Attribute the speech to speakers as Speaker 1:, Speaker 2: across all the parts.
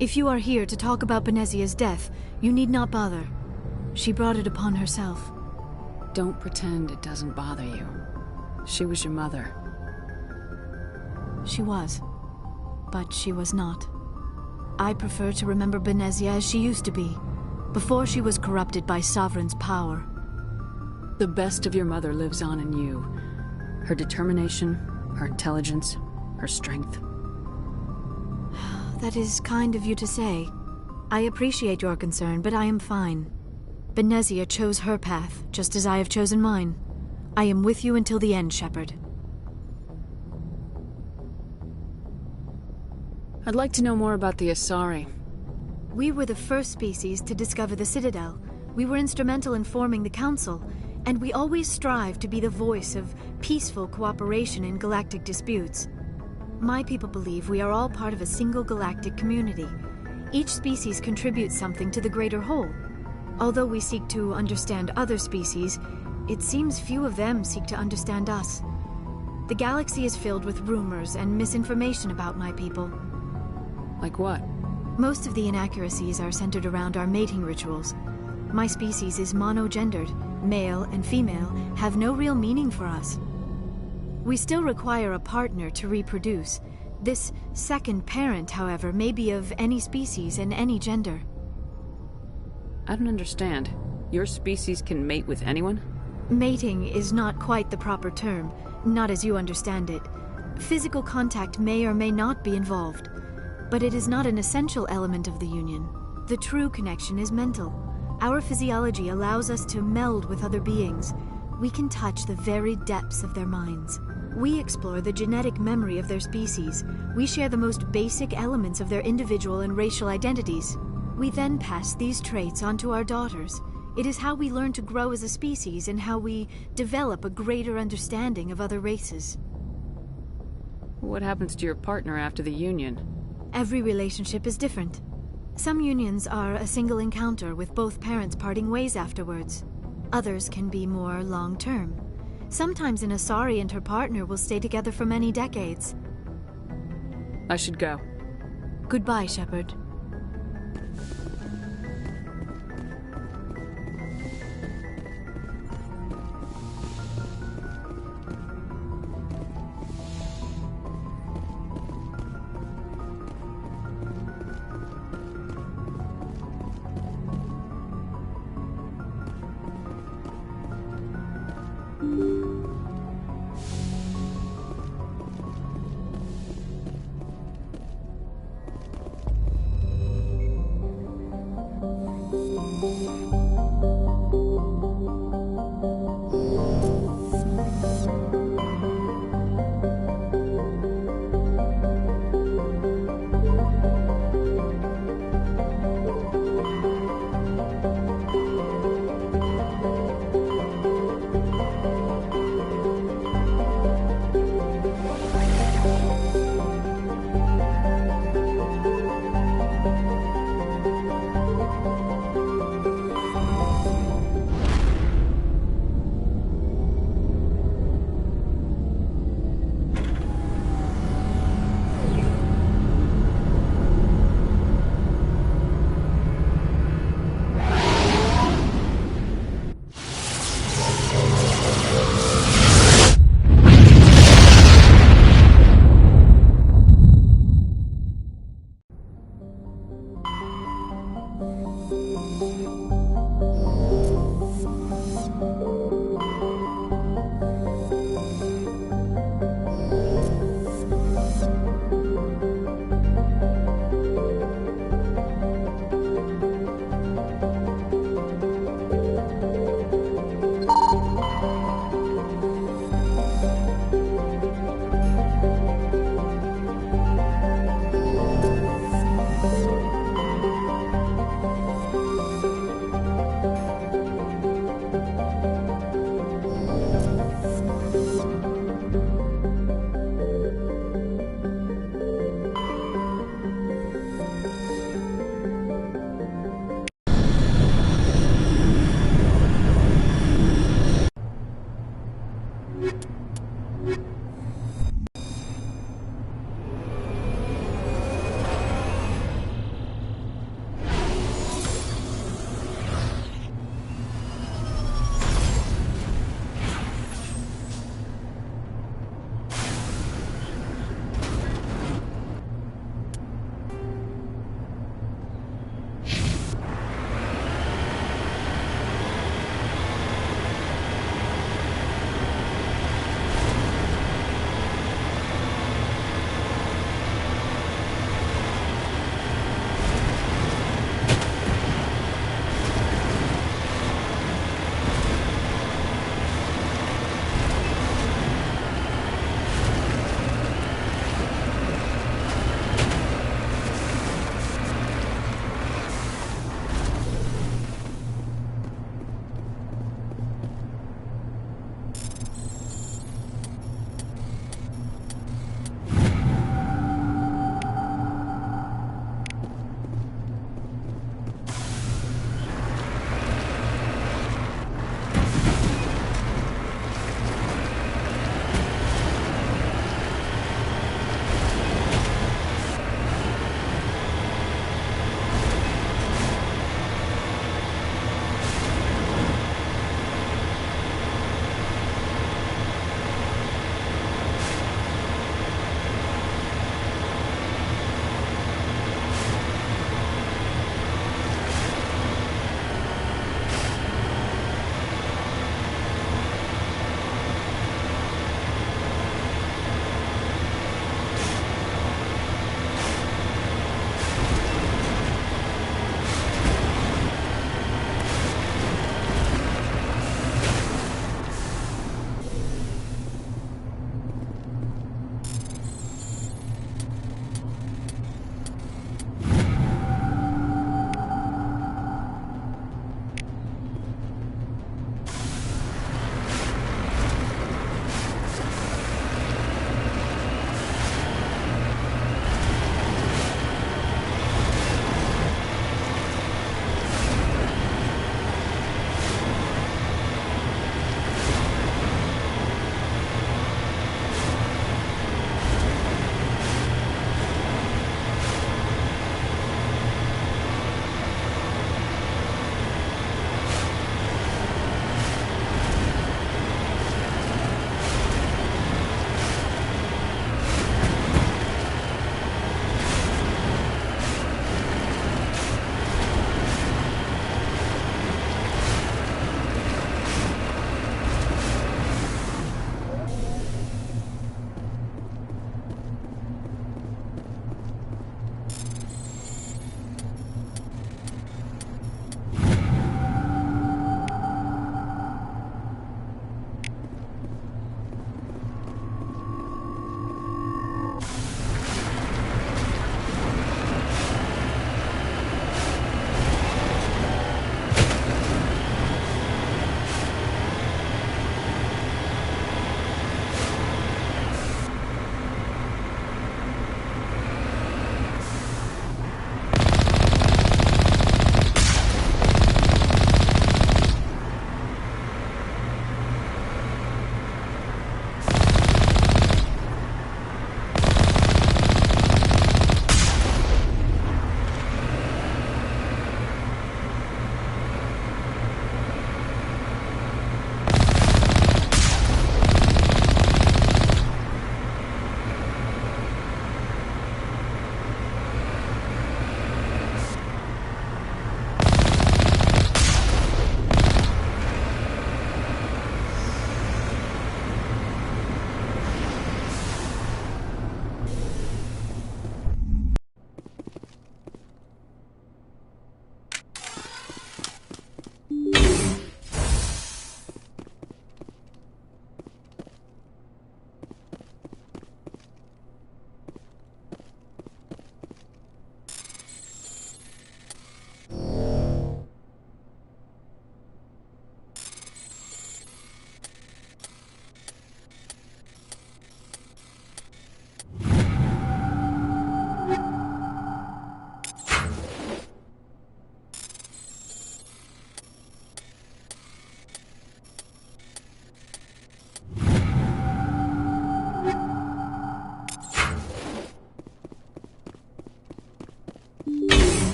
Speaker 1: If you are here to talk about Benezia's death, you need not bother. She brought it upon herself.
Speaker 2: Don't pretend it doesn't bother you. She was your mother.
Speaker 1: She was. But she was not. I prefer to remember Benezia as she used to be, before she was corrupted by Sovereign's power.
Speaker 2: The best of your mother lives on in you. Her determination, her intelligence, her strength.
Speaker 1: That is kind of you to say. I appreciate your concern, but I am fine. Benezia chose her path, just as I have chosen mine. I am with you until the end, Shepard.
Speaker 2: I'd like to know more about the Asari.
Speaker 1: We were the first species to discover the Citadel. We were instrumental in forming the Council, and we always strive to be the voice of peaceful cooperation in galactic disputes. My people believe we are all part of a single galactic community. Each species contributes something to the greater whole. Although we seek to understand other species, it seems few of them seek to understand us. The galaxy is filled with rumors and misinformation about my people.
Speaker 2: Like what?
Speaker 1: Most of the inaccuracies are centered around our mating rituals. My species is monogendered. Male and female have no real meaning for us. We still require a partner to reproduce. This second parent, however, may be of any species and any gender.
Speaker 2: I don't understand. Your species can mate with anyone?
Speaker 1: Mating is not quite the proper term, not as you understand it. Physical contact may or may not be involved, but it is not an essential element of the union. The true connection is mental. Our physiology allows us to meld with other beings. We can touch the very depths of their minds. We explore the genetic memory of their species. We share the most basic elements of their individual and racial identities. We then pass these traits on to our daughters. It is how we learn to grow as a species and how we develop a greater understanding of other races.
Speaker 2: What happens to your partner after the union?
Speaker 1: Every relationship is different. Some unions are a single encounter with both parents parting ways afterwards. Others can be more long-term. Sometimes an Asari and her partner will stay together for many decades.
Speaker 2: I should go.
Speaker 1: Goodbye, Shepard.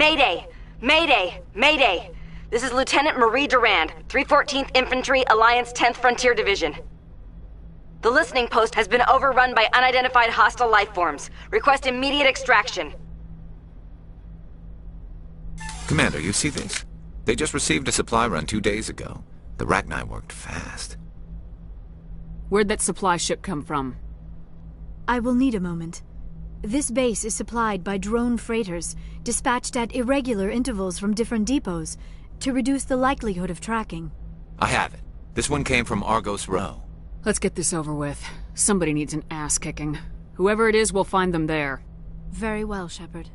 Speaker 3: Mayday! Mayday! Mayday! This is Lieutenant Marie Durand, 314th Infantry, Alliance 10th Frontier Division. The listening post has been overrun by unidentified hostile life forms. Request immediate extraction.
Speaker 4: Commander, you see this? They just received a supply run 2 days ago. The Rachni worked fast.
Speaker 2: Where'd that supply ship come from?
Speaker 1: I will need a moment. This base is supplied by drone freighters, dispatched at irregular intervals from different depots, to reduce the likelihood of tracking.
Speaker 4: I have it. This one came from Argos Row.
Speaker 2: Let's get this over with. Somebody needs an ass-kicking. Whoever it is, we'll find them there.
Speaker 1: Very well, Shepard.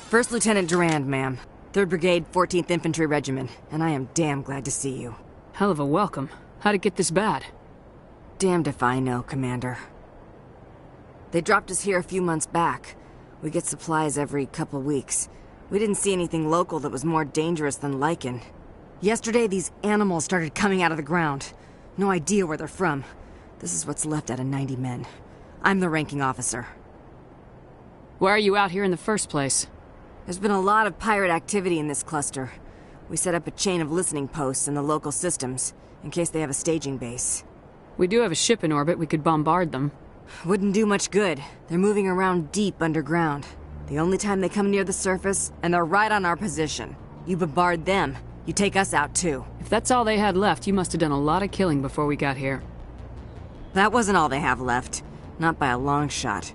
Speaker 3: First Lieutenant Durand, ma'am. 3rd Brigade, 14th Infantry Regiment, and I am damn glad to see you.
Speaker 2: Hell of a welcome. How'd it get this bad?
Speaker 3: Damned if I know, Commander. They dropped us here a few months back. We get supplies every couple weeks. We didn't see anything local that was more dangerous than lichen. Yesterday, these animals started coming out of the ground. No idea where they're from. This is what's left out of 90 men. I'm the ranking officer.
Speaker 2: Why are you out here in the first place?
Speaker 3: There's been a lot of pirate activity in this cluster. We set up a chain of listening posts in the local systems, in case they have a staging base.
Speaker 2: We do have a ship in orbit, we could bombard them.
Speaker 3: Wouldn't do much good. They're moving around deep underground. The only time they come near the surface, and they're right on our position. You bombard them, you take us out too.
Speaker 2: If that's all they had left, you must have done a lot of killing before we got here.
Speaker 3: That wasn't all they have left. Not by a long shot.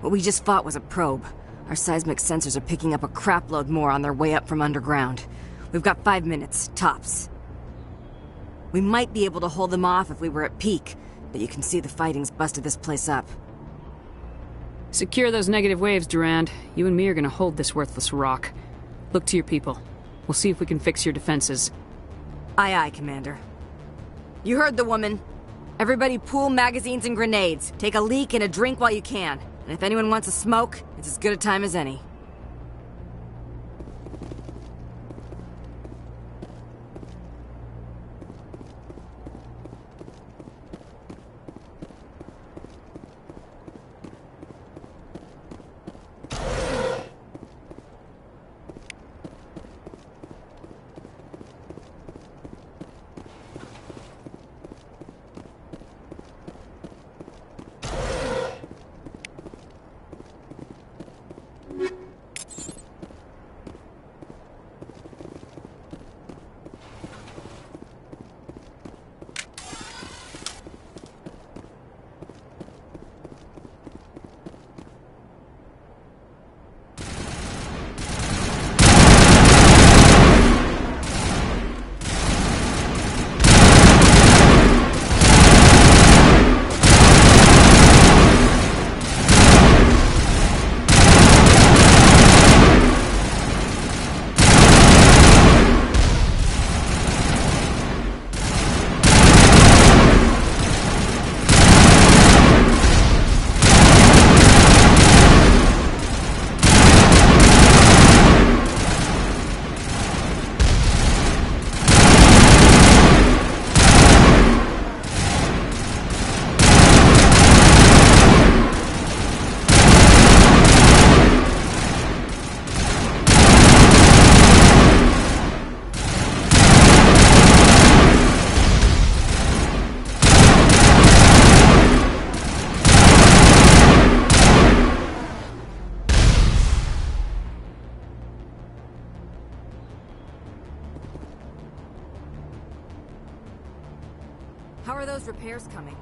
Speaker 3: What we just fought was a probe. Our seismic sensors are picking up a crapload more on their way up from underground. We've got 5 minutes, tops. We might be able to hold them off if we were at peak, but you can see the fighting's busted this place up.
Speaker 2: Secure those negative waves, Durand. You and me are gonna hold this worthless rock. Look to your people. We'll see if we can fix your defenses.
Speaker 3: Aye, aye, Commander. You heard the woman. Everybody pool magazines and grenades. Take a leak and a drink while you can. And if anyone wants a smoke, it's as good a time as any. How are those repairs coming?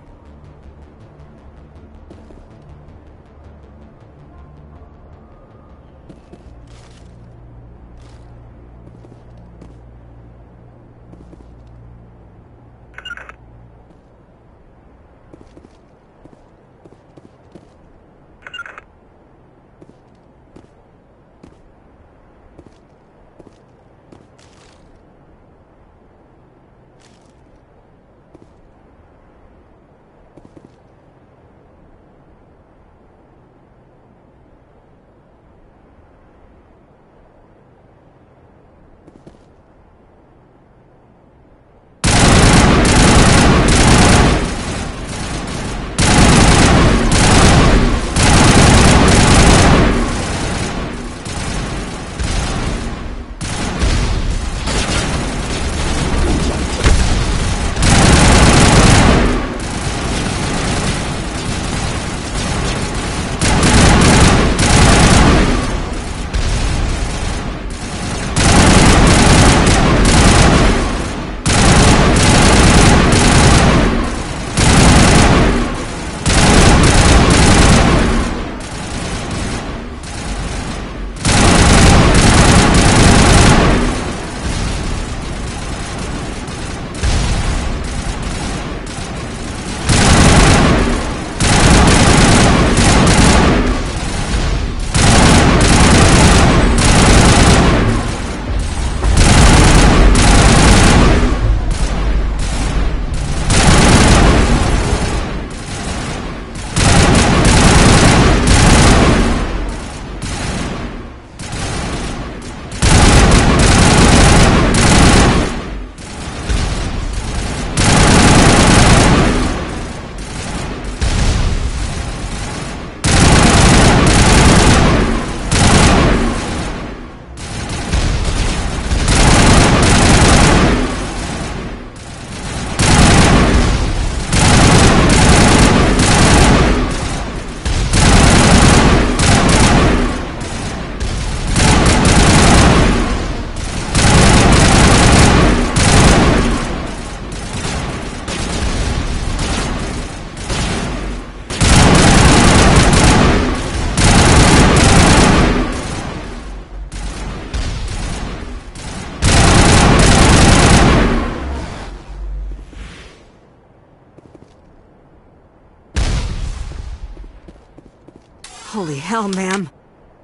Speaker 3: Holy hell, ma'am.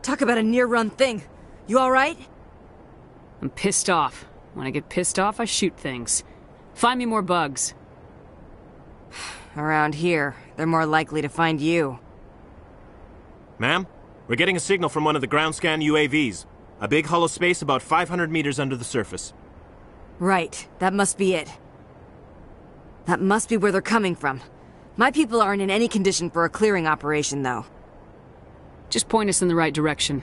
Speaker 3: Talk about a near-run thing. You alright?
Speaker 2: I'm pissed off. When I get pissed off, I shoot things. Find me more bugs.
Speaker 3: Around here, they're more likely to find you.
Speaker 5: Ma'am, we're getting a signal from one of the ground scan UAVs. A big hollow space about 500 meters under the surface.
Speaker 3: Right, that must be it. That must be where they're coming from. My people aren't in any condition for a clearing operation, though.
Speaker 2: Just point us in the right direction.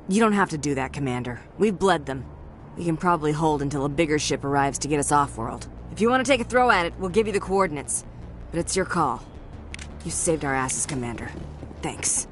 Speaker 3: You don't have to do that, Commander. We've bled them. We can probably hold until a bigger ship arrives to get us off-world. If you want to take a throw at it, we'll give you the coordinates. But it's your call. You saved our asses, Commander. Thanks.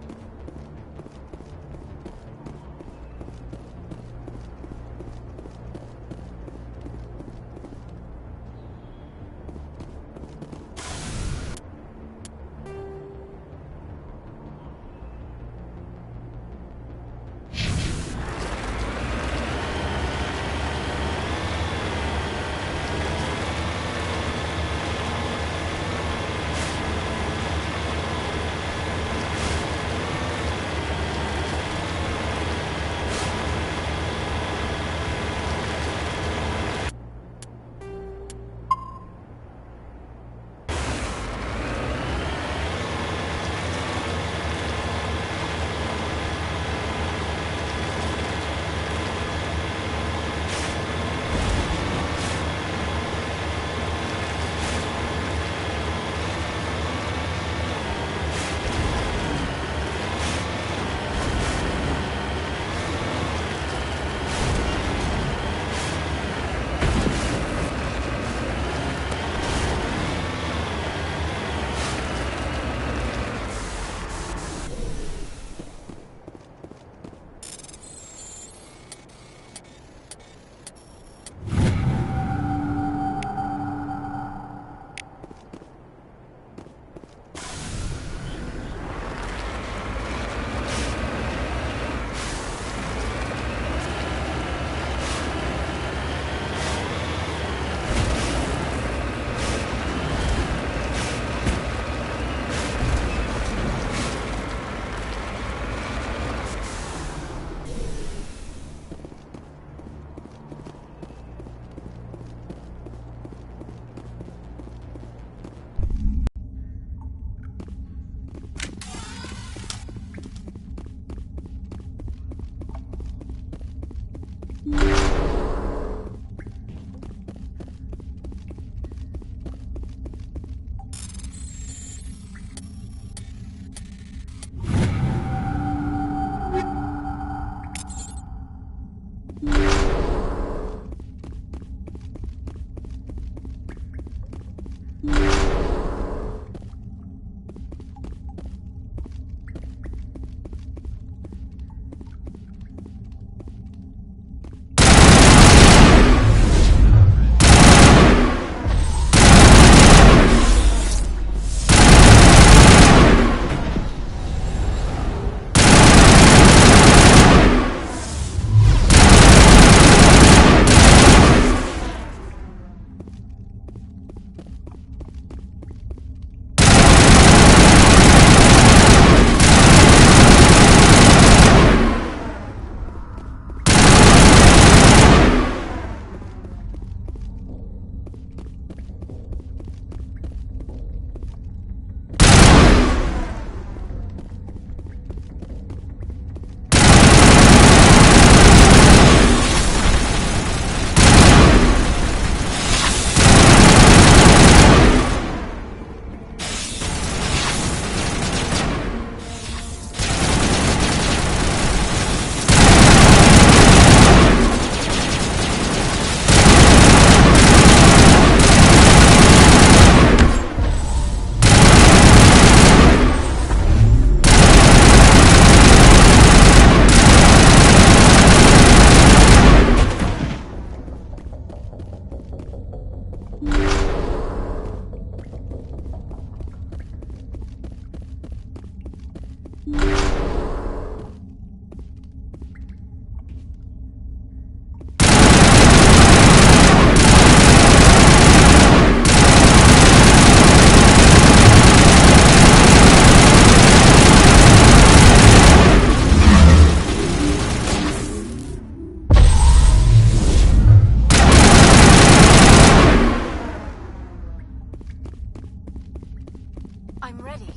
Speaker 1: I'm ready.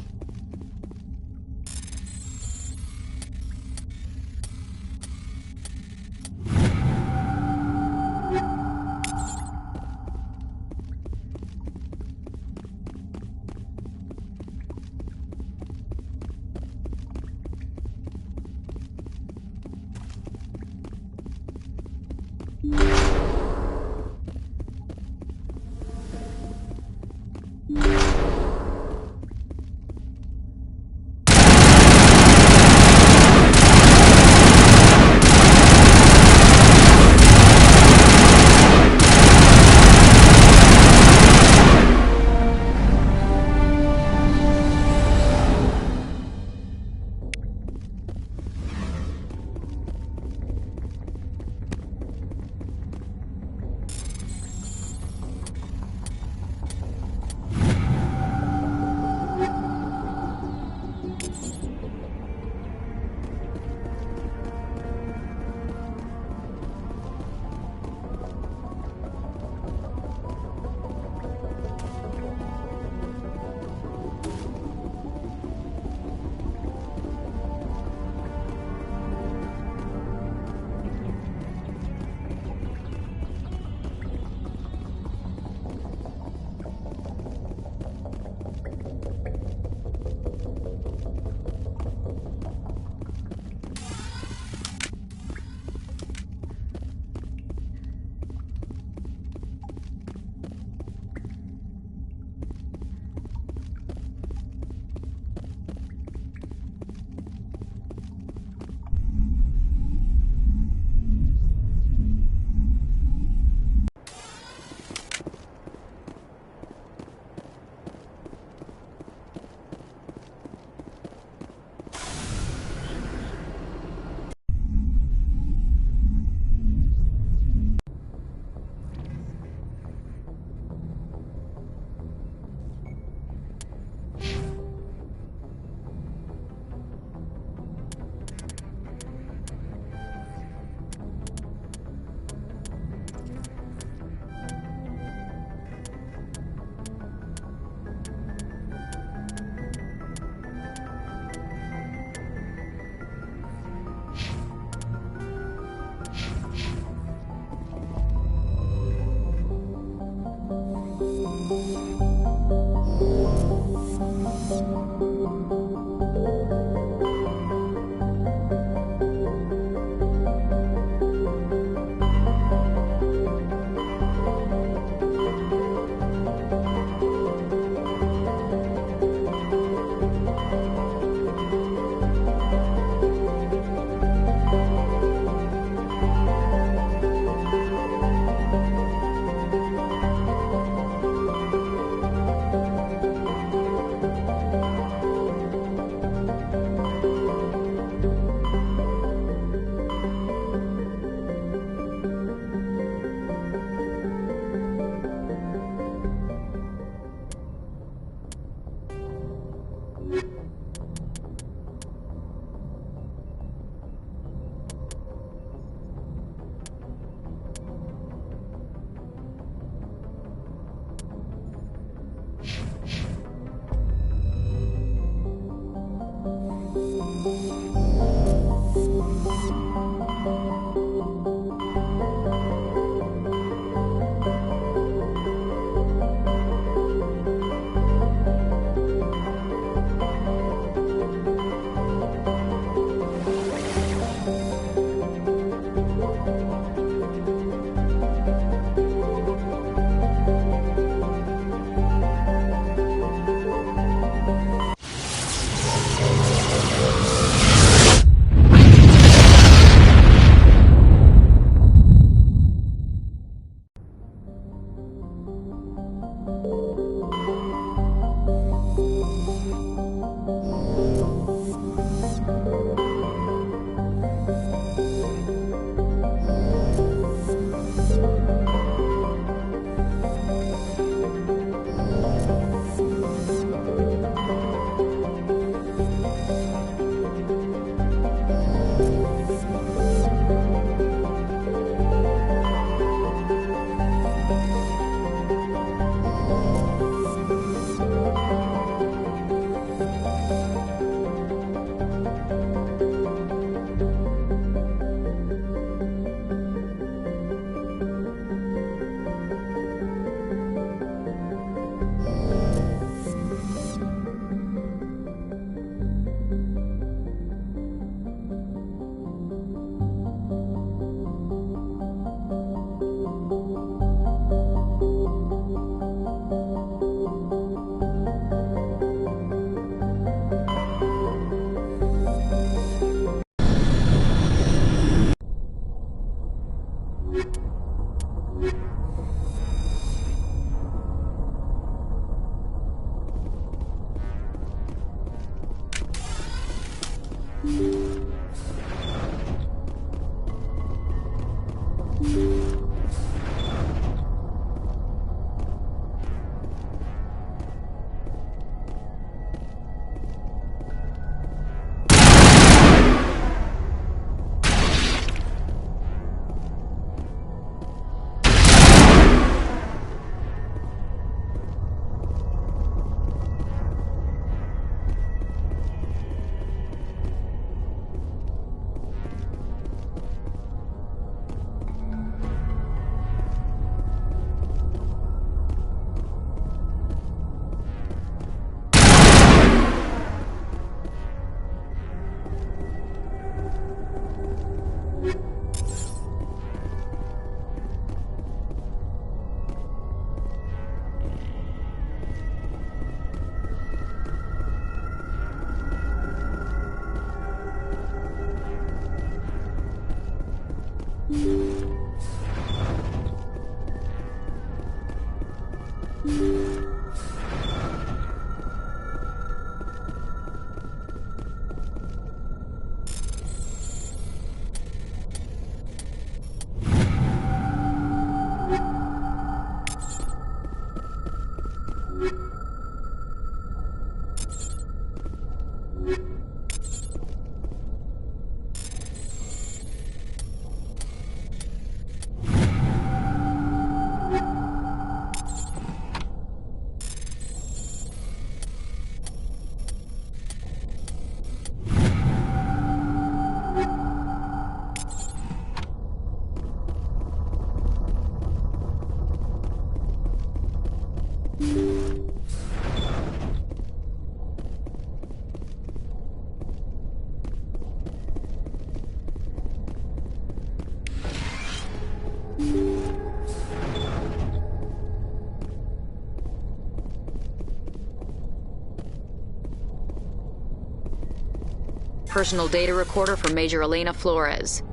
Speaker 6: Personal data recorder for Major Elena Flores.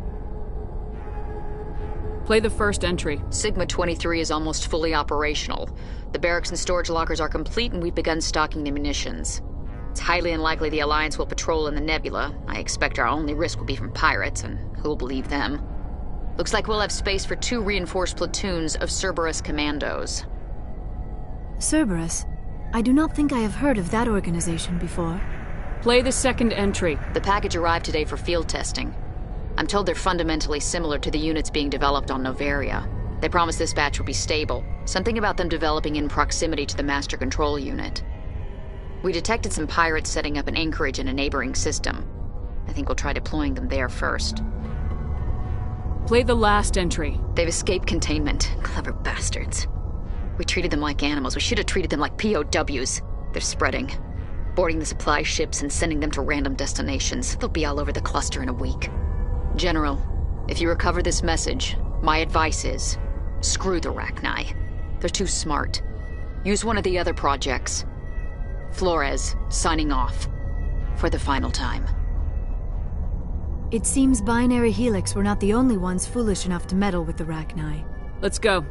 Speaker 2: Play the first entry.
Speaker 6: Sigma 23 is almost fully operational. The barracks and storage lockers are complete, and we've begun stocking the munitions. It's highly unlikely the Alliance will patrol in the nebula. I expect our only risk will be from pirates, and who'll believe them? Looks like we'll have space for 2 reinforced platoons of Cerberus commandos.
Speaker 1: Cerberus? I do not think I have heard of that organization before.
Speaker 2: Play the second entry.
Speaker 6: The package arrived today for field testing. I'm told they're fundamentally similar to the units being developed on Novaria. They promise this batch will be stable. Something about them developing in proximity to the master control unit. We detected some pirates setting up an anchorage in a neighboring system. I think we'll try deploying them there first.
Speaker 2: Play the last entry.
Speaker 6: They've escaped containment. Clever bastards. We treated them like animals. We should have treated them like POWs. They're spreading. Boarding the supply ships and sending them to random destinations. They'll be all over the cluster in a week. General, if you recover this message, my advice is, screw the Rachni. They're too smart. Use one of the other projects. Flores, signing off. For the final time.
Speaker 1: It seems Binary Helix were not the only ones foolish enough to meddle with the Rachni.
Speaker 2: Let's go.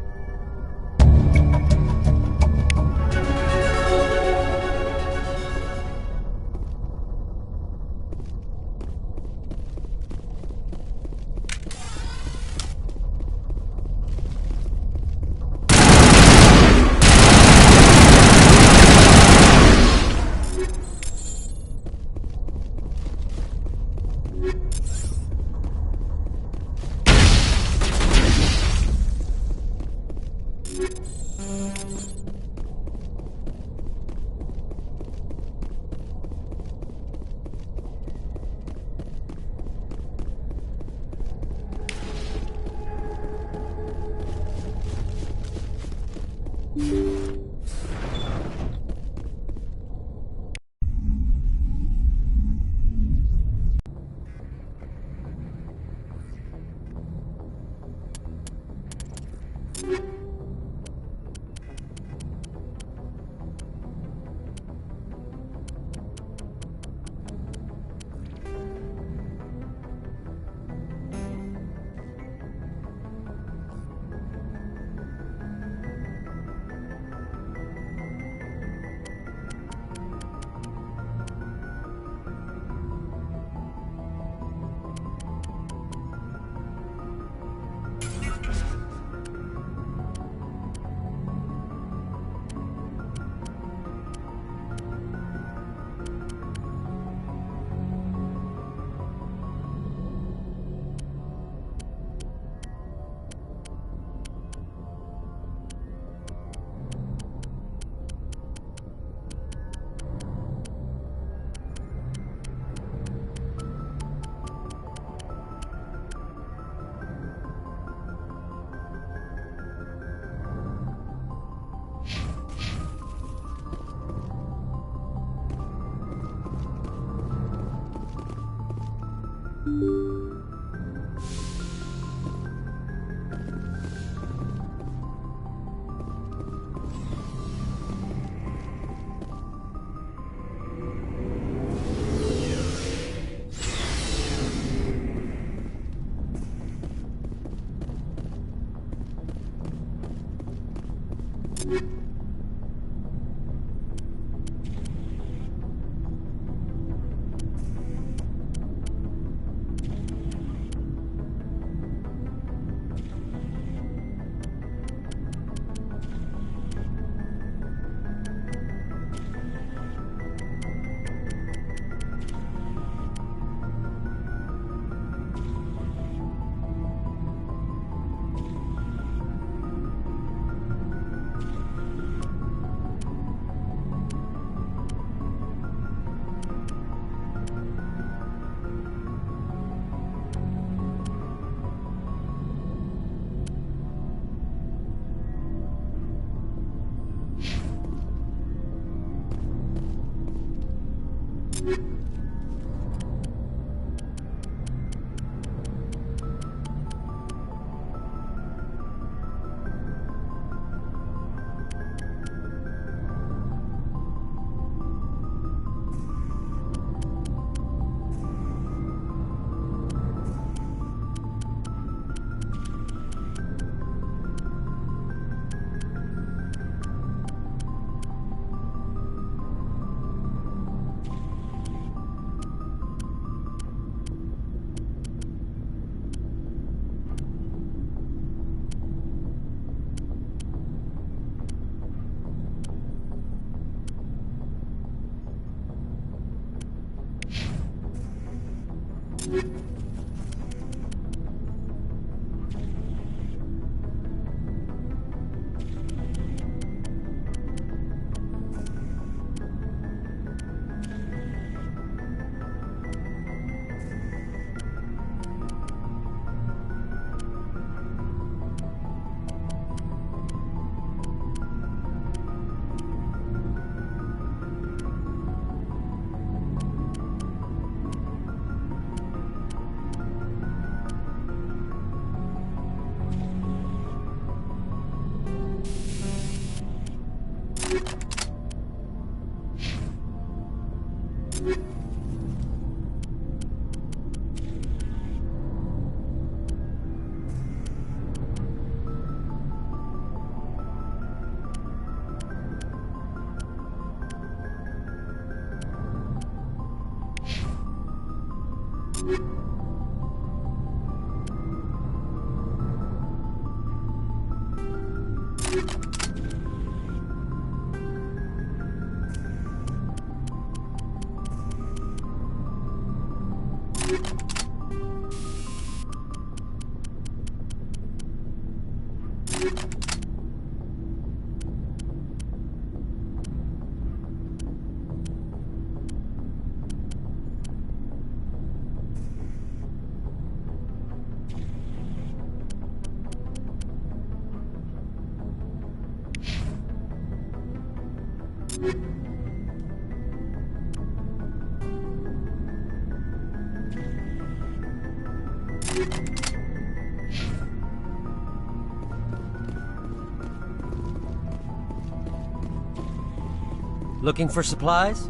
Speaker 7: Looking for supplies?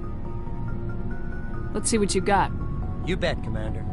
Speaker 2: Let's see what you got.
Speaker 7: You bet, Commander.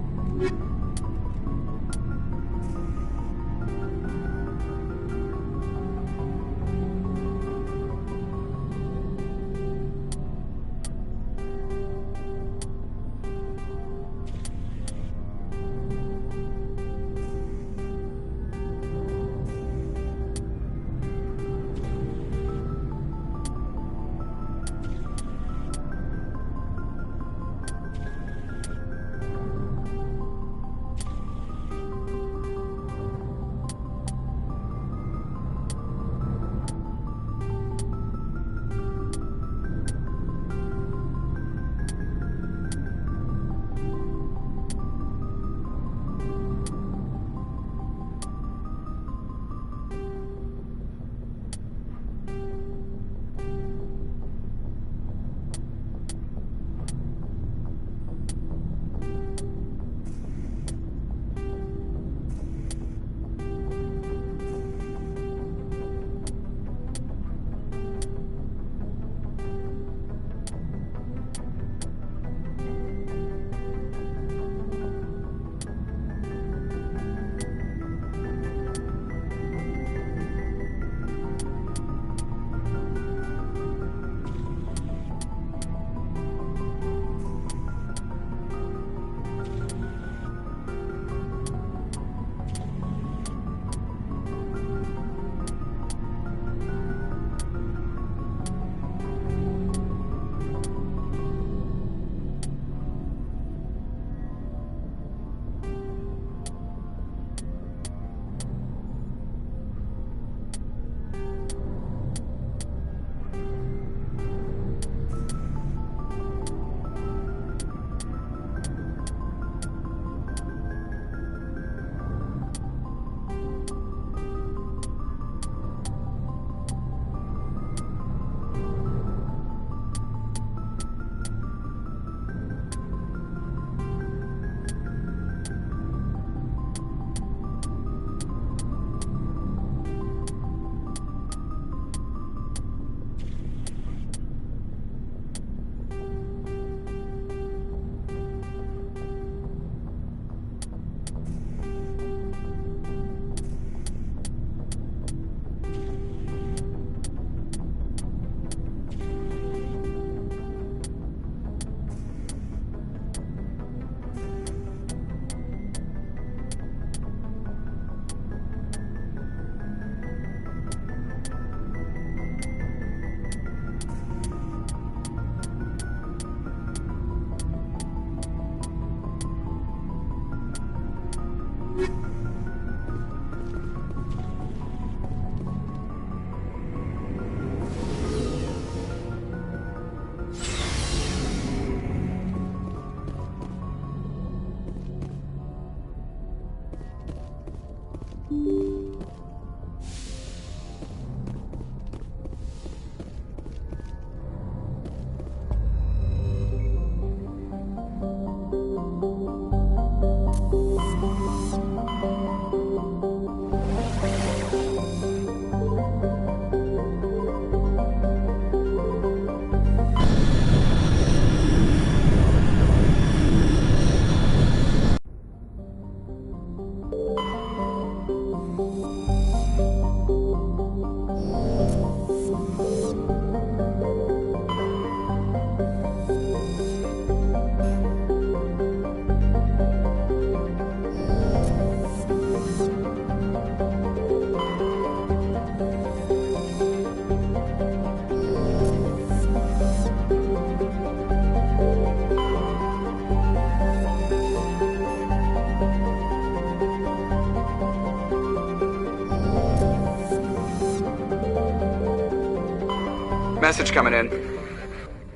Speaker 8: Message coming in.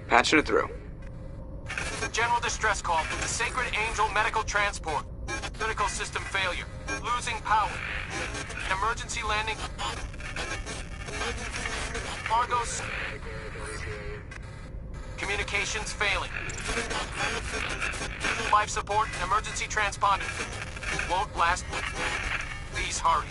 Speaker 8: Patching it through.
Speaker 9: General distress call from the Sacred Angel Medical Transport. Critical system failure. Losing power. Emergency landing. Argos. Communications failing. Life support and emergency transponder. Won't last. Please hurry.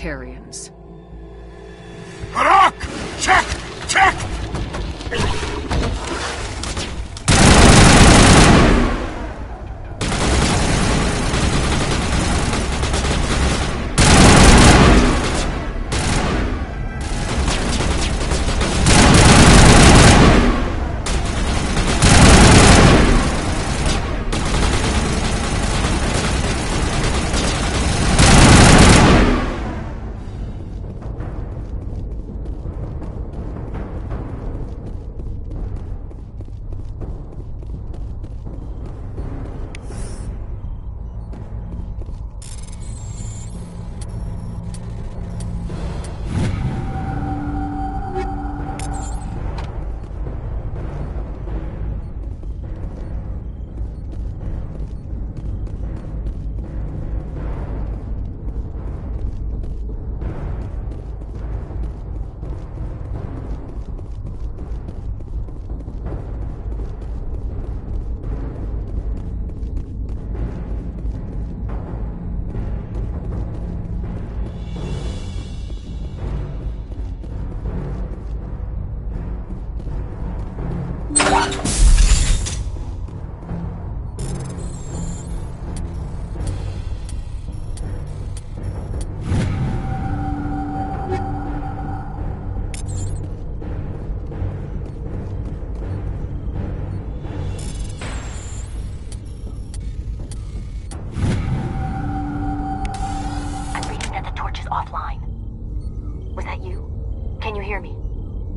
Speaker 2: Tarians.
Speaker 9: Harak! Check! Check!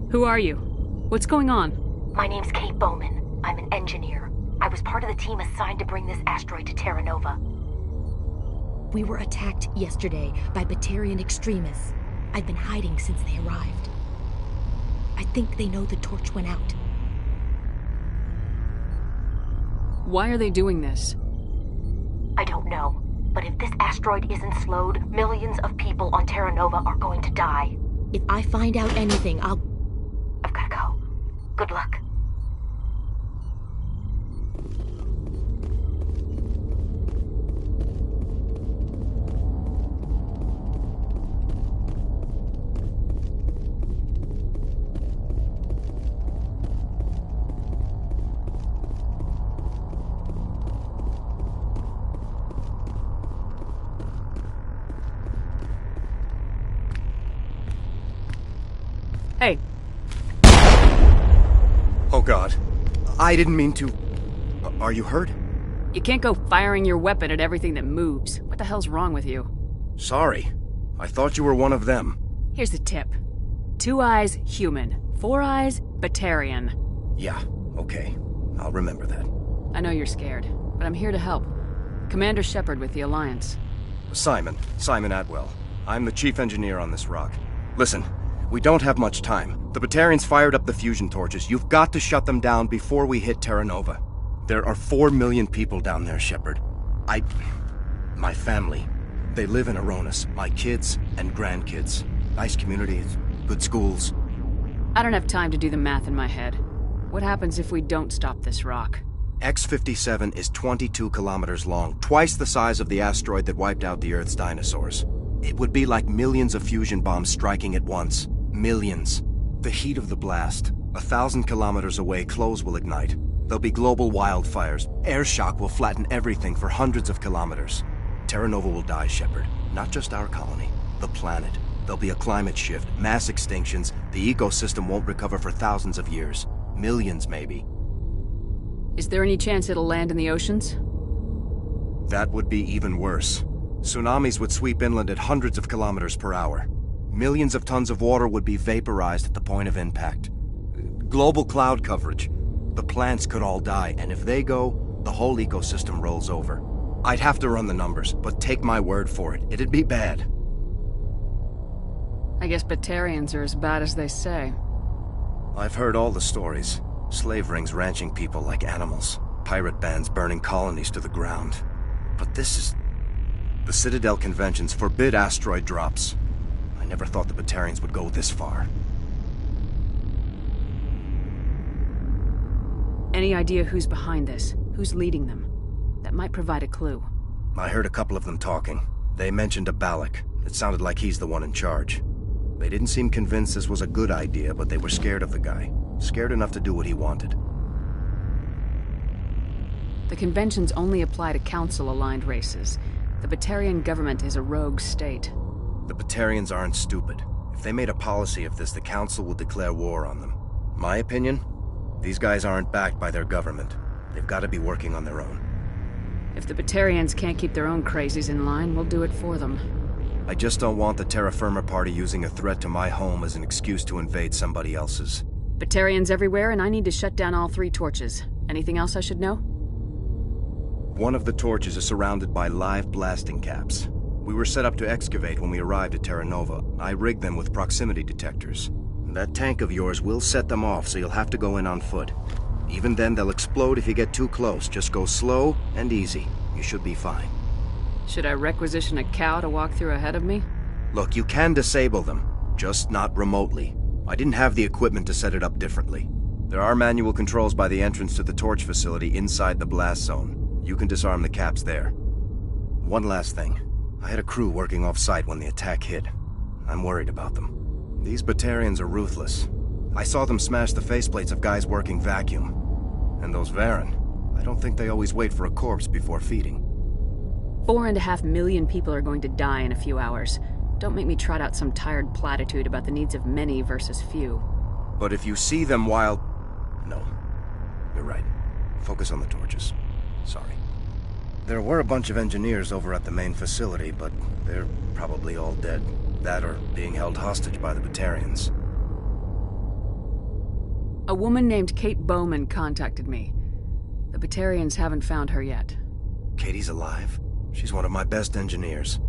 Speaker 2: Who are you? What's going on?
Speaker 10: My name's Kate Bowman. I'm an engineer. I was part of the team assigned to bring this asteroid to Terra Nova.
Speaker 11: We were attacked yesterday by Batarian extremists. I've been hiding since they arrived. I think they know the torch went out.
Speaker 2: Why are they doing this?
Speaker 10: I don't know. But if this asteroid isn't slowed, millions of people on Terra Nova are going to die.
Speaker 11: If I find out anything, I've
Speaker 10: gotta go. Good luck.
Speaker 2: Hey.
Speaker 12: Oh God. I didn't mean to... Are you hurt?
Speaker 2: You can't go firing your weapon at everything that moves. What the hell's wrong with you?
Speaker 12: Sorry. I thought you were one of them.
Speaker 2: Here's the tip. 2 eyes, human. 4 eyes, Batarian.
Speaker 12: Yeah, okay. I'll remember that.
Speaker 2: I know you're scared, but I'm here to help. Commander Shepard with the Alliance.
Speaker 12: Simon Atwell. I'm the chief engineer on this rock. Listen, we don't have much time. The Batarians fired up the fusion torches. You've got to shut them down before we hit Terra Nova. There are 4 million people down there, Shepard. My family, they live in Aronis. My kids and grandkids. Nice communities, good schools.
Speaker 2: I don't have time to do the math in my head. What happens if we don't stop this rock?
Speaker 12: X-57 is 22 kilometers long, twice the size of the asteroid that wiped out the Earth's dinosaurs. It would be like millions of fusion bombs striking at once. Millions. The heat of the blast. 1,000 kilometers away, clothes will ignite. There'll be global wildfires. Air shock will flatten everything for hundreds of kilometers. Terra Nova will die, Shepard. Not just our colony. The planet. There'll be a climate shift, mass extinctions. The ecosystem won't recover for thousands of years. Millions, maybe.
Speaker 2: Is there any chance it'll land in the oceans?
Speaker 12: That would be even worse. Tsunamis would sweep inland at hundreds of kilometers per hour. Millions of tons of water would be vaporized at the point of impact. Global cloud coverage. The plants could all die, and if they go, the whole ecosystem rolls over. I'd have to run the numbers, but take my word for it, it'd be bad.
Speaker 2: I guess Batarians are as bad as they say.
Speaker 12: I've heard all the stories. Slave rings ranching people like animals. Pirate bands burning colonies to the ground. But this is... The Citadel conventions forbid asteroid drops. I never thought the Batarians would go this far.
Speaker 2: Any idea who's behind this? Who's leading them? That might provide a clue.
Speaker 12: I heard a couple of them talking. They mentioned a Balak. It sounded like he's the one in charge. They didn't seem convinced this was a good idea, but they were scared of the guy. Scared enough to do what he wanted.
Speaker 2: The conventions only apply to Council-aligned races. The Batarian government is a rogue state.
Speaker 12: The Batarians aren't stupid. If they made a policy of this, the Council would declare war on them. My opinion? These guys aren't backed by their government. They've got to be working on their own.
Speaker 2: If the Batarians can't keep their own crazies in line, we'll do it for them.
Speaker 12: I just don't want the Terra Firma Party using a threat to my home as an excuse to invade somebody else's.
Speaker 2: Batarians everywhere, and I need to shut down all 3 torches. Anything else I should know?
Speaker 12: One of the torches is surrounded by live blasting caps. We were set up to excavate when we arrived at Terra Nova. I rigged them with proximity detectors. That tank of yours will set them off, so you'll have to go in on foot. Even then, they'll explode if you get too close. Just go slow and easy. You should be fine.
Speaker 2: Should I requisition a cow to walk through ahead of me?
Speaker 12: Look, you can disable them, just not remotely. I didn't have the equipment to set it up differently. There are manual controls by the entrance to the torch facility inside the blast zone. You can disarm the caps there. One last thing. I had a crew working off-site when the attack hit. I'm worried about them. These Batarians are ruthless. I saw them smash the faceplates of guys working vacuum. And those Varen, I don't think they always wait for a corpse before feeding.
Speaker 2: 4.5 million people are going to die in a few hours. Don't make me trot out some tired platitude about the needs of many versus few.
Speaker 12: But if you see them while... No. You're right. Focus on the torches. Sorry. There were a bunch of engineers over at the main facility, but they're probably all dead. That or being held hostage by the Batarians.
Speaker 2: A woman named Kate Bowman contacted me. The Batarians haven't found her yet.
Speaker 12: Katie's alive? She's one of my best engineers.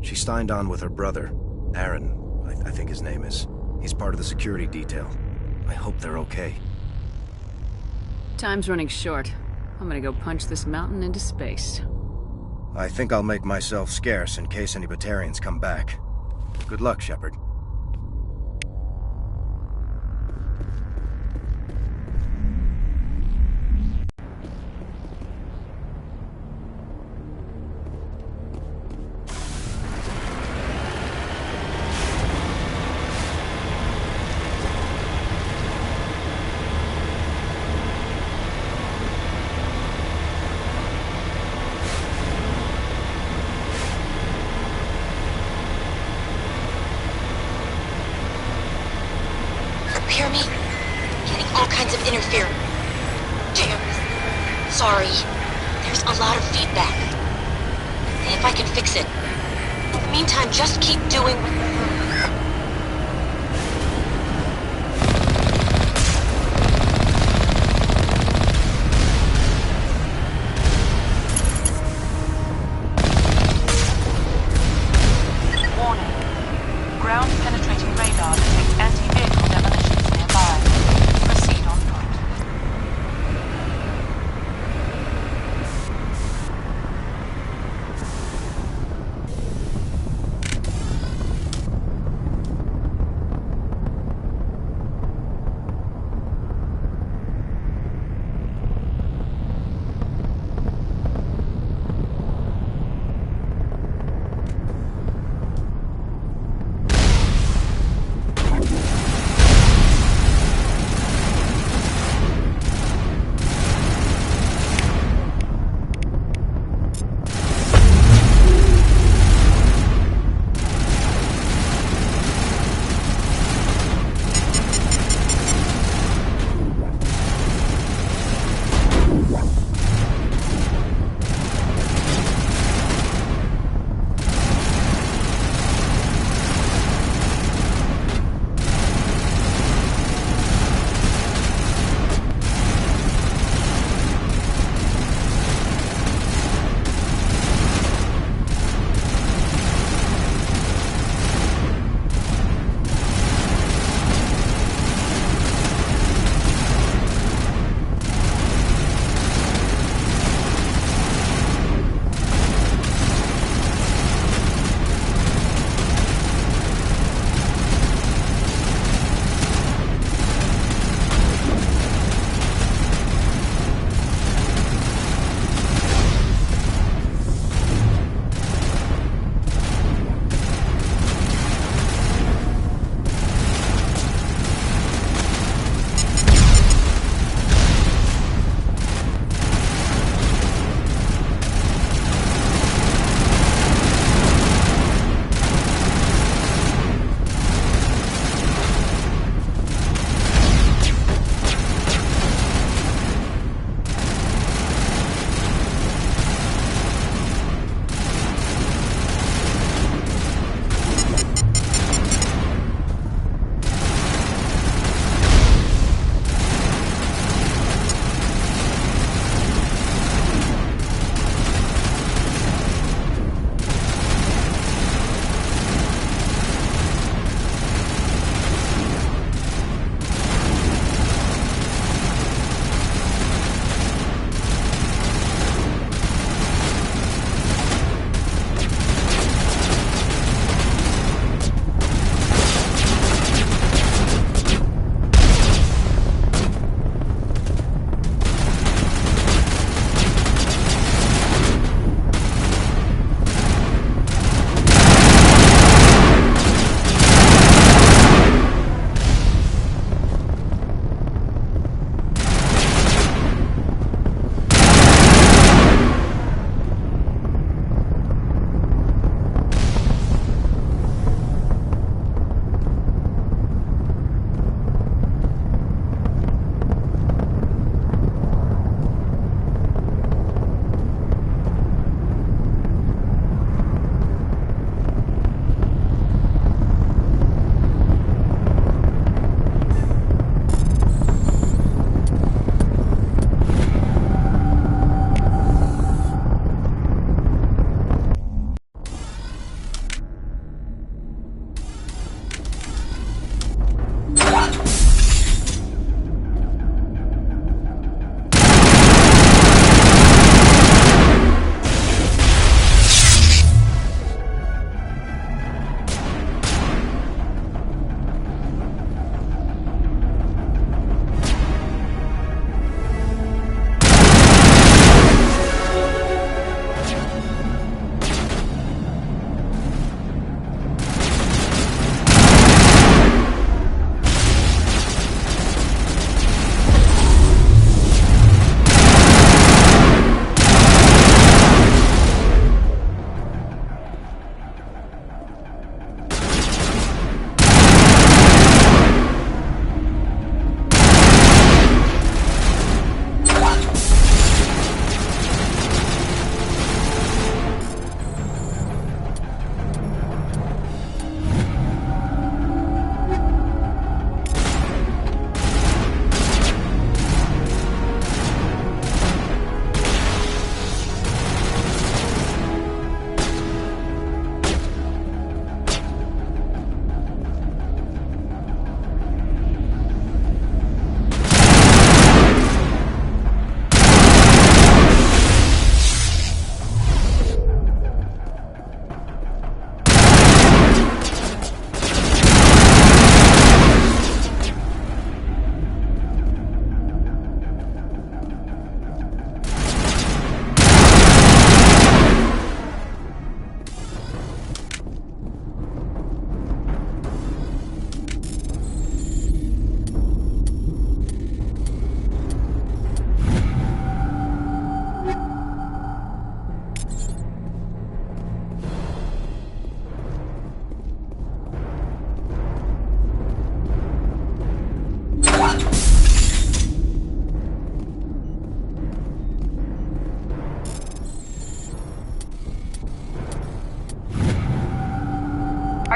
Speaker 12: She signed on with her brother, Aaron, I think his name is. He's part of the security detail. I hope they're okay.
Speaker 2: Time's running short. I'm gonna go punch this mountain into space.
Speaker 12: I think I'll make myself scarce in case any Batarians come back. Good luck, Shepard.
Speaker 10: Hear me? Getting all kinds of interference. Damn. Sorry. There's a lot of feedback. See if I can fix it. In the meantime, just keep doing what you're doing.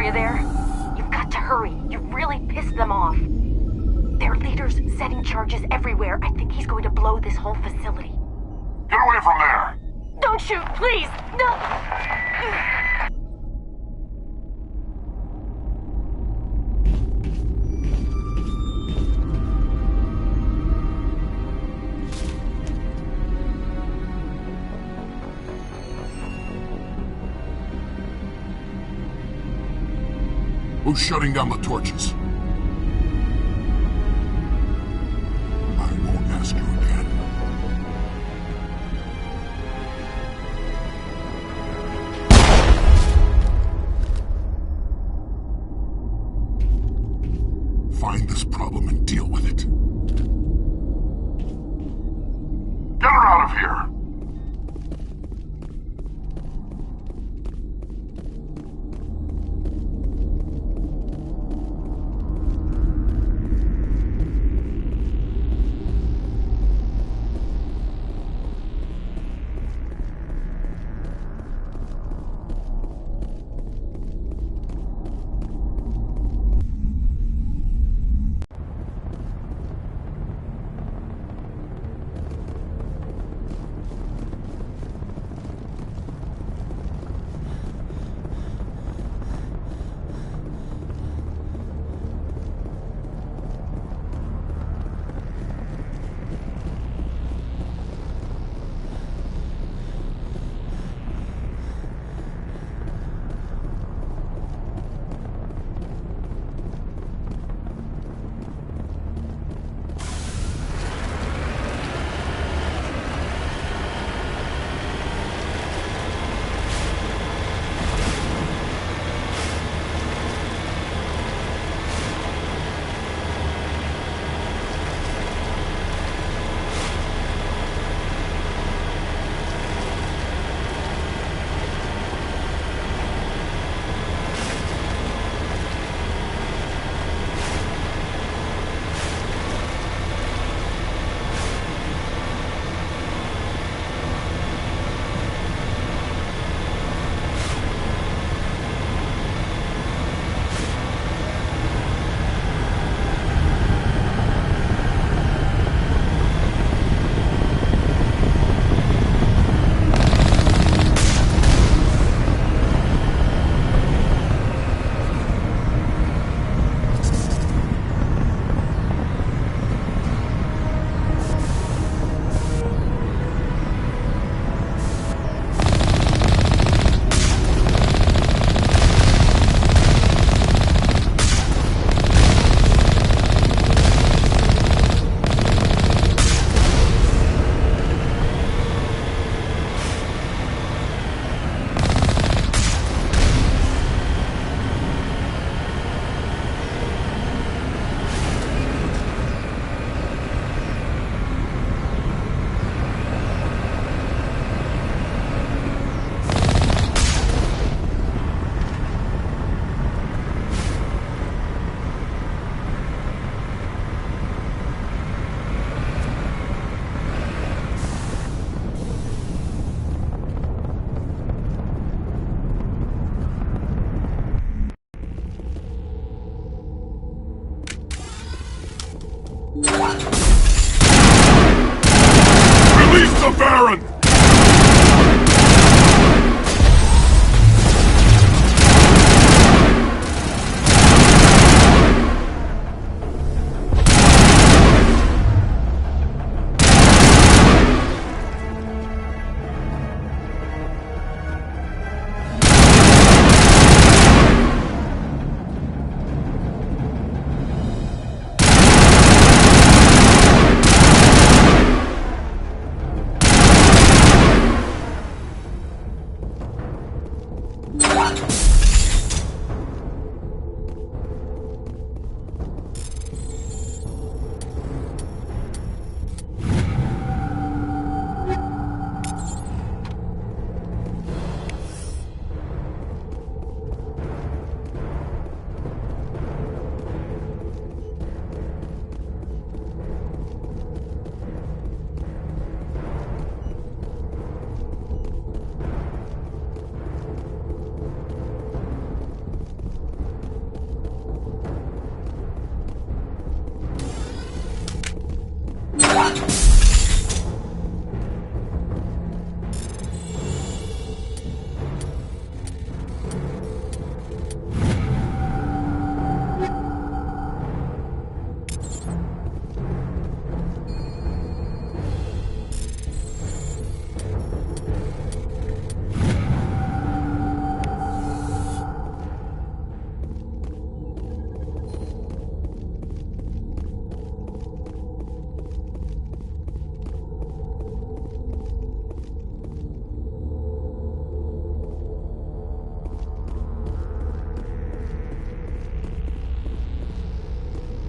Speaker 10: you there? You've got to hurry. You really pissed them off. Their leader's setting charges everywhere. I think he's going to blow this whole facility.
Speaker 13: Get away from there!
Speaker 10: Don't shoot, please! No!
Speaker 13: Who's shutting down the torches? I won't ask you again. Find this problem and deal with it. Get her out of here!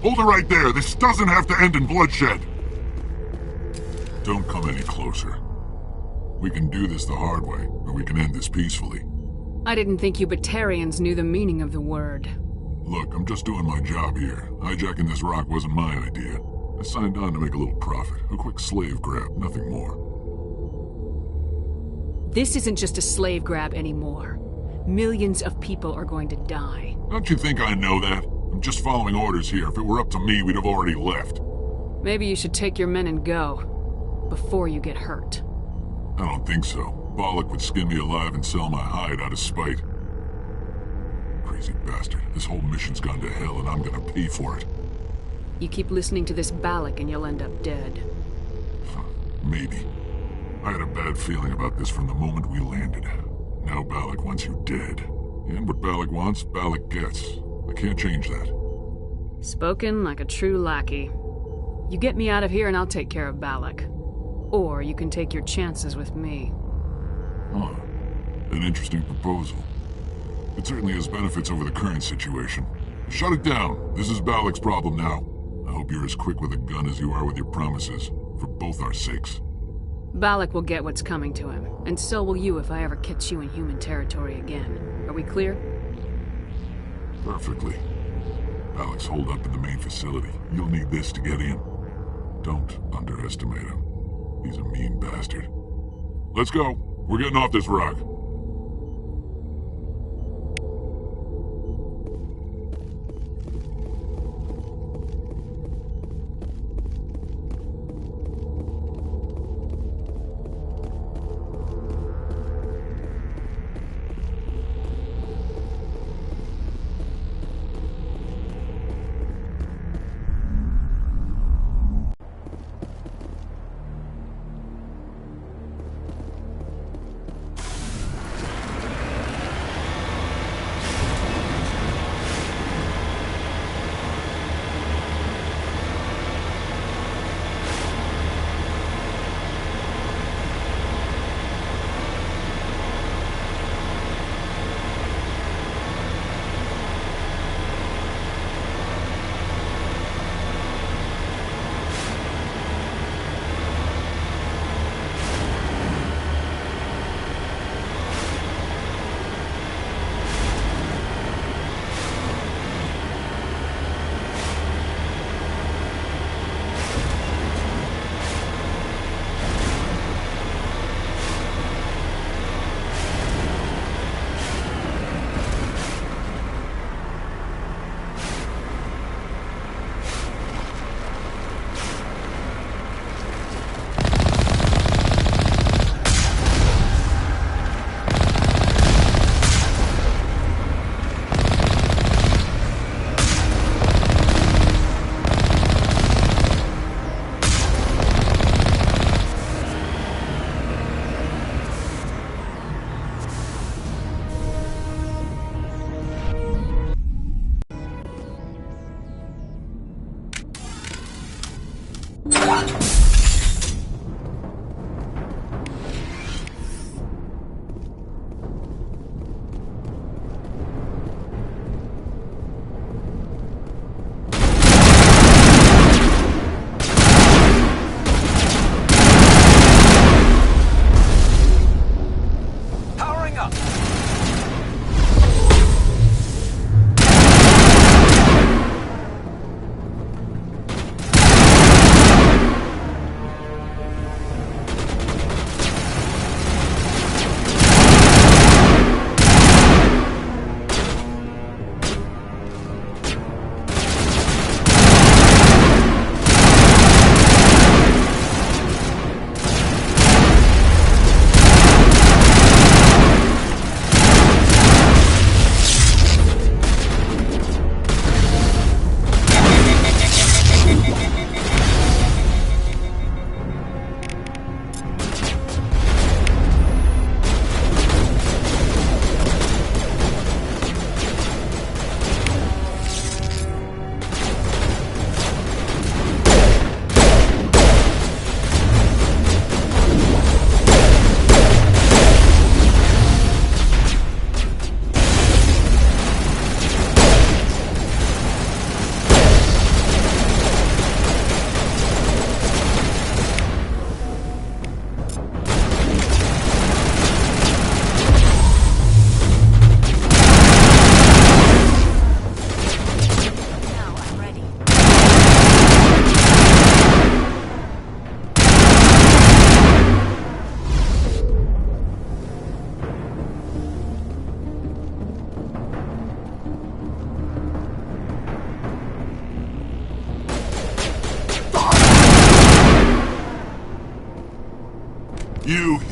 Speaker 13: Hold it right there. This doesn't have to end in bloodshed. Don't come any closer. We can do this the hard way, or we can end this peacefully.
Speaker 2: I didn't think you Batarians knew the meaning of the word.
Speaker 13: Look, I'm just doing my job here. Hijacking this rock wasn't my idea. I signed on to make a little profit. A quick slave grab, nothing more.
Speaker 2: This isn't just a slave grab anymore. Millions of people are going to die.
Speaker 13: Don't you think I know that? I'm just following orders here. If it were up to me, we'd have already left.
Speaker 2: Maybe you should take your men and go, before you get hurt.
Speaker 13: I don't think so. Bollock would skin me alive and sell my hide out of spite. Crazy bastard. This whole mission's gone to hell and I'm gonna pay for it.
Speaker 2: You keep listening to this Balak and you'll end up dead.
Speaker 13: Maybe. I had a bad feeling about this from the moment we landed. Now Balak wants you dead. And what Balak wants, Balak gets. I can't change that.
Speaker 2: Spoken like a true lackey. You get me out of here and I'll take care of Balak. Or you can take your chances with me.
Speaker 13: Huh. An interesting proposal. It certainly has benefits over the current situation. Shut it down. This is Balak's problem now. I hope you're as quick with a gun as you are with your promises. For both our sakes.
Speaker 2: Balak will get what's coming to him. And so will you if I ever catch you in human territory again. Are we clear?
Speaker 13: Perfectly. Balak's holed up in the main facility. You'll need this to get in. Don't underestimate him. He's a mean bastard. Let's go. We're getting off this rock.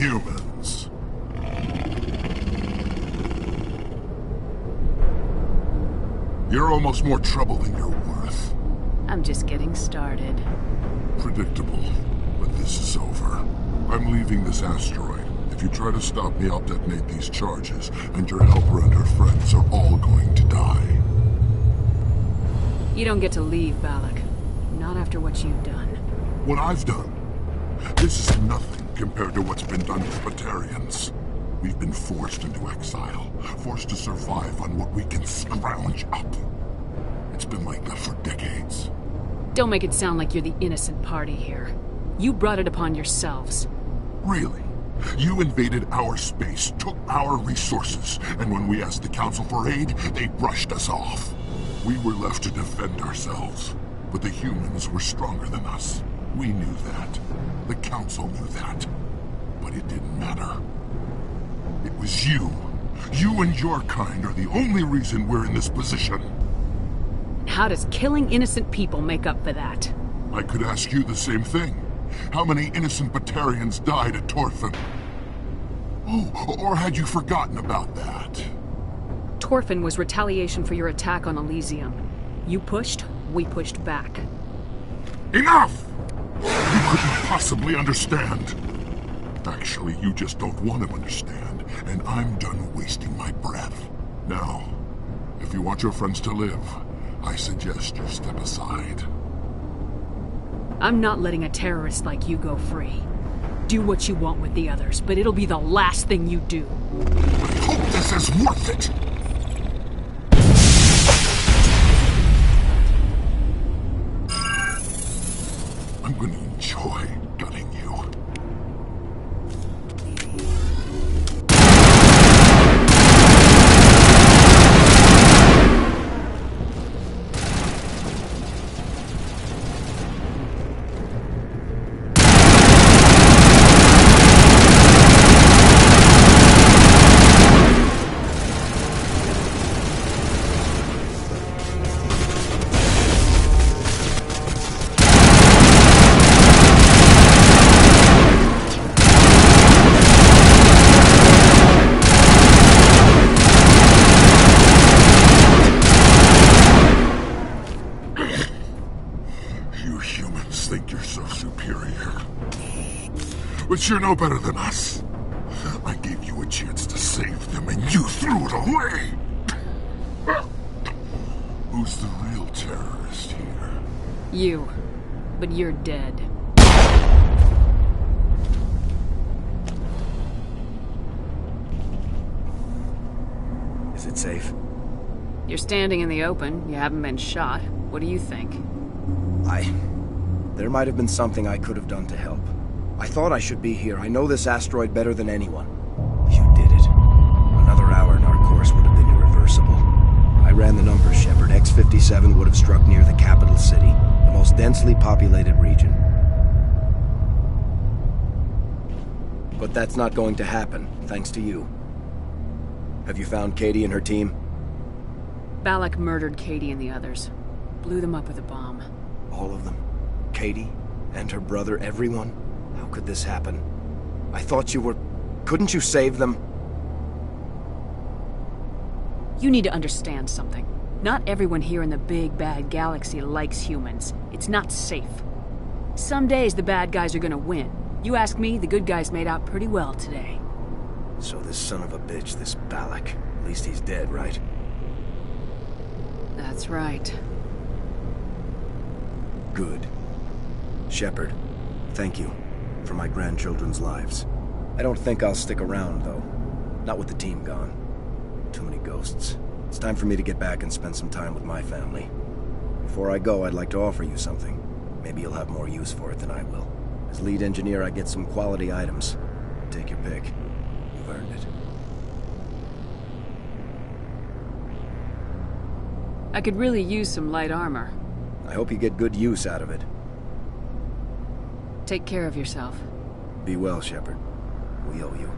Speaker 13: humans. You're almost more trouble than you're worth.
Speaker 2: I'm just getting started.
Speaker 13: Predictable, but this is over. I'm leaving this asteroid. If you try to stop me, I'll detonate these charges, and your helper and her friends are all going to die.
Speaker 2: You don't get to leave, Balak. Not after what you've done.
Speaker 13: What I've done? This is nothing compared to what's been done to the Batarians. We've been forced into exile, forced to survive on what we can scrounge up. It's been like that for decades.
Speaker 2: Don't make it sound like you're the innocent party here. You brought it upon yourselves.
Speaker 13: Really? You invaded our space, took our resources, and when we asked the Council for aid, they brushed us off. We were left to defend ourselves, but the humans were stronger than us. We knew that. The Council knew that. But it didn't matter. It was you. You and your kind are the only reason we're in this position.
Speaker 2: How does killing innocent people make up for that?
Speaker 13: I could ask you the same thing. How many innocent Batarians died at Torfin? Oh, or had you forgotten about that?
Speaker 2: Torfin was retaliation for your attack on Elysium. You pushed, we pushed back.
Speaker 13: Enough! You couldn't possibly understand. Actually, you just don't want to understand, and I'm done wasting my breath. Now, if you want your friends to live, I suggest you step aside.
Speaker 2: I'm not letting a terrorist like you go free. Do what you want with the others, but it'll be the last thing you do.
Speaker 13: I hope this is worth it! I'm gonna enjoy gutting you. But you're no better than us. I gave you a chance to save them, and you threw it away! Who's the real terrorist here?
Speaker 2: You. But you're dead.
Speaker 12: Is it safe?
Speaker 2: You're standing in the open. You haven't been shot. What do you think?
Speaker 12: There might have been something I could have done to help. I thought I should be here. I know this asteroid better than anyone. You did it. Another hour and our course would have been irreversible. I ran the numbers, Shepard. X-57 would have struck near the capital city, the most densely populated region. But that's not going to happen, thanks to you. Have you found Katie and her team?
Speaker 2: Balak murdered Katie and the others. Blew them up with a bomb.
Speaker 12: All of them? Katie? And her brother, everyone? How could this happen? I thought you were... Couldn't you save them?
Speaker 2: You need to understand something. Not everyone here in the big, bad galaxy likes humans. It's not safe. Some days the bad guys are gonna win. You ask me, the good guys made out pretty well today.
Speaker 12: So this son of a bitch, this Balak, at least he's dead, right?
Speaker 2: That's right.
Speaker 12: Good. Shepard, thank you for my grandchildren's lives. I don't think I'll stick around, though. Not with the team gone. Too many ghosts. It's time for me to get back and spend some time with my family. Before I go, I'd like to offer you something. Maybe you'll have more use for it than I will. As lead engineer, I get some quality items. Take your pick. You've earned it.
Speaker 2: I could really use some light armor.
Speaker 12: I hope you get good use out of it.
Speaker 2: Take care of yourself.
Speaker 12: Be well, Shepard. We owe you.